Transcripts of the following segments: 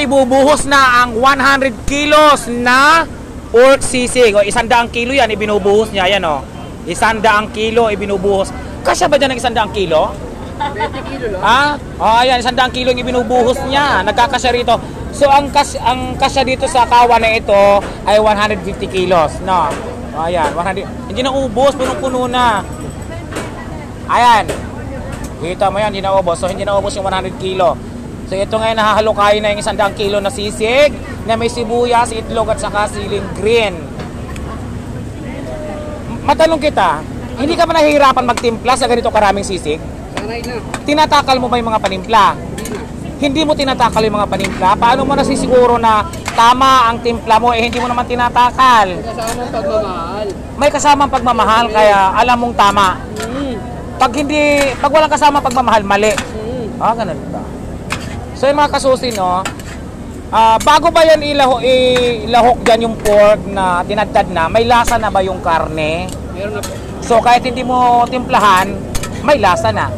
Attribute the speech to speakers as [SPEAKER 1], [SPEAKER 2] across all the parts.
[SPEAKER 1] ibubuhos na ang 100 kilos na pork sisig. O, 100 kilo yan, ibinubuhos niya. Yan o. 100 kilo, ibinubuhos. Kasya ba dyan ng 100 kilo?
[SPEAKER 2] 20 kilo lang.
[SPEAKER 1] Ha? O, ayan, 100 kilo yung ibinubuhos niya. Nagkakasya rito. So, ang kasya dito sa kawan na ito ay 150 kilos. No? O, ayan, 100. Hindi na ubos, punong-puno na. Ayan. Kita mo yan, hindi na ubos. So, hindi na ubos yung 100 kilo. So, ito ngayon, nahahalukayin na yung 100 kilo na sisig na may sibuyas, itlog at saka siling green. Matanong kita, hindi ka ba nahihirapan magtimpla sa ganito karaming sisig?
[SPEAKER 2] Sanay na.
[SPEAKER 1] Tinatakal mo ba yung mga panimpla? Hindi mo tinatakal yung mga panimpla? Paano mo nasisiguro na tama ang timpla mo hindi mo naman tinatakal?
[SPEAKER 2] Kasamang pagmamahal.
[SPEAKER 1] May kasamang pagmamahal kaya alam mong tama. Pag walang kasamang pagmamahal, mali. Ganun ba? So yung mga kasusi, no, bago ba yan ilahok dyan yung pork na tinadtad na, may lasa na ba yung karne?
[SPEAKER 2] Meron na po.
[SPEAKER 1] So kahit hindi mo timplahan, may lasa na.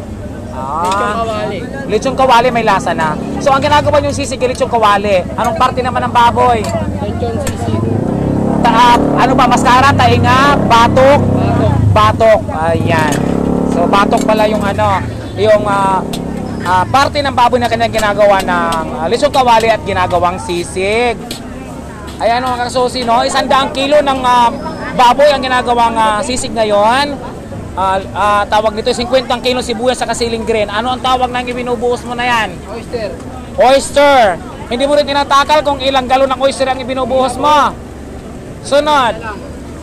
[SPEAKER 2] Lechong kawali.
[SPEAKER 1] Lechong kawali may lasa na. So ang ginagawa yung sisig, lechong kawali. Anong parte naman ng baboy?
[SPEAKER 2] Lechong sisig.
[SPEAKER 1] Ano ba? Maskara, tainga, batok?
[SPEAKER 2] Batok.
[SPEAKER 1] Batok. Ayan. So batok pala yung parte ng baboy na kanyang ginagawa ng lechong kawali at ginagawang sisig. Ayan mga kasusi, no? 100 kilo ng baboy ang ginagawang sisig ngayon. Tawag nito 50 kilo sibuyas sa kasiling green. Ano ang tawag ng ibinubuhos mo na yan?
[SPEAKER 2] Oyster.
[SPEAKER 1] Oyster. Hindi mo rin tinatakal kung ilang galon ng oyster ang ibinubuhos mo. Sunod.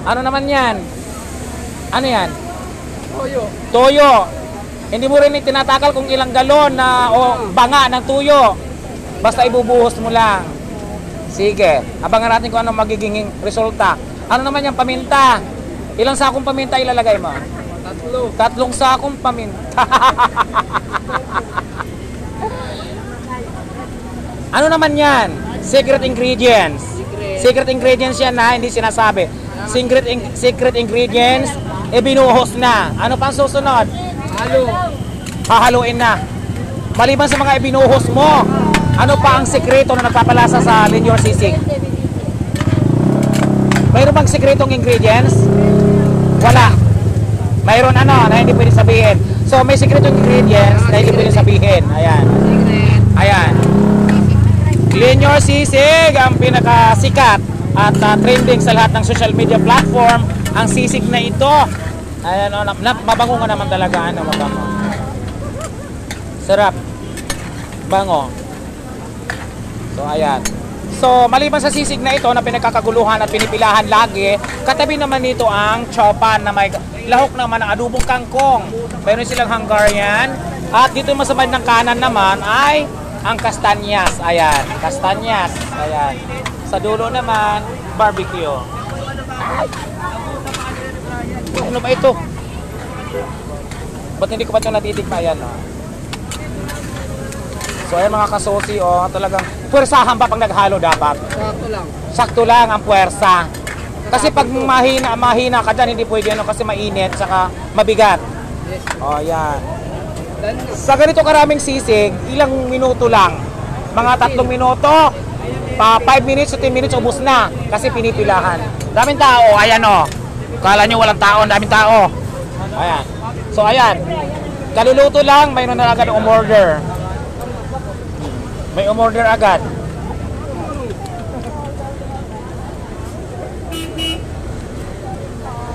[SPEAKER 1] Ano naman yan? Ano yan?
[SPEAKER 2] Toyo.
[SPEAKER 1] Toyo. Hindi mo rin tinatakal kung ilang galon o banga ng tuyo. Basta ibubuhos mo lang. Sige. Abangan natin kung ano magiging resulta. Ano naman yung paminta? Ilang sakong paminta ilalagay mo? 3 sakong paminta. Ano naman yan? Secret ingredients. Secret ingredients yan na hindi sinasabi. Secret ingredients, binuhos na. Ano pang susunod?
[SPEAKER 2] Halo.
[SPEAKER 1] Hahaluin na. Maliban sa mga ibinuhos mo, ano pa ang sekreto na nagpapalasa sa Lenyor Sisig? Mayroon bang sekretong ingredients? Wala. Mayroon na hindi pwede sabihin. So may sekretong ingredients na hindi pwede sabihin. Ayan. Ayan. Lenyor Sisig ang pinakasikat at trending sa lahat ng social media platform. Ang sisig na ito. Ayan, mabango nga naman talaga. Mabango. Sarap. Bango. So, ayan. So, maliban sa sisig na ito na pinagkakaguluhan at pinipilahan lagi, katabi naman nito ang chopan na may lahok naman ng adubong kangkong. Mayroon silang Hungarian. At dito masamad ng kanan naman ay ang kastanyas. Ayan, kastanyas. Ayan. Sa dulo naman, barbecue. Ano ba ito? Ba't hindi ko pa ito natitikma? Ayan, no? So ayan mga kasosi, talagang puwersahan pa pag naghalo dapat.
[SPEAKER 2] Sakto lang.
[SPEAKER 1] Sakto lang ang puwersa. Kasi pag mahina ka dyan, hindi pwede kasi mainit, saka mabigat.
[SPEAKER 2] Yes.
[SPEAKER 1] Ayan. Sa ganito karaming sisig, ilang minuto lang. Mga 3 minuto, 5 minutes to 10 minutes, ubos na. Kasi pinipilahan. Daming tao, ayan o. Kala nyo walang tao, daming tao. Ayan. So ayan. Kaluluto lang, mayroon na agad umorder. May umorder agad.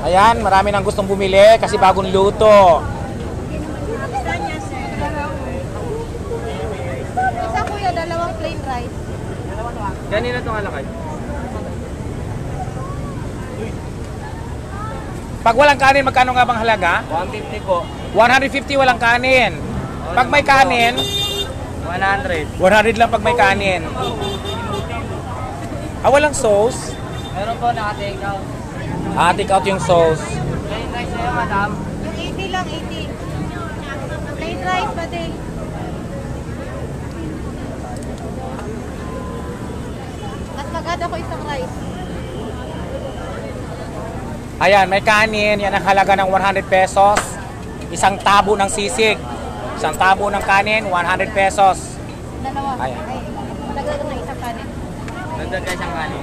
[SPEAKER 1] Ayan, marami nang gustong bumili kasi bagong luto.
[SPEAKER 3] Isa kuya, 2 plain rice.
[SPEAKER 2] Ganina itong alakay.
[SPEAKER 1] Pag walang kanin, magkano nga bang halaga?
[SPEAKER 2] 150 po.
[SPEAKER 1] 150 walang kanin. Pag may kanin,
[SPEAKER 2] 100.
[SPEAKER 1] 100 lang pag may kanin. Walang sauce.
[SPEAKER 2] Meron po naka-take out.
[SPEAKER 1] Take out yung sauce.
[SPEAKER 2] Plain rice na yun, madam.
[SPEAKER 3] Yung 80 lang, 80. Plain rice pa din. Mas maganda ko isang rice.
[SPEAKER 1] Ayan, may kanin. Yan ang halaga ng 100 pesos. Isang tabo ng sisig. Isang tabo ng kanin, 100 pesos.
[SPEAKER 3] Dalawa.
[SPEAKER 1] Ayan.
[SPEAKER 3] Ay, Dagdagan na isang kanin.
[SPEAKER 2] Dagdag ka isang kanin.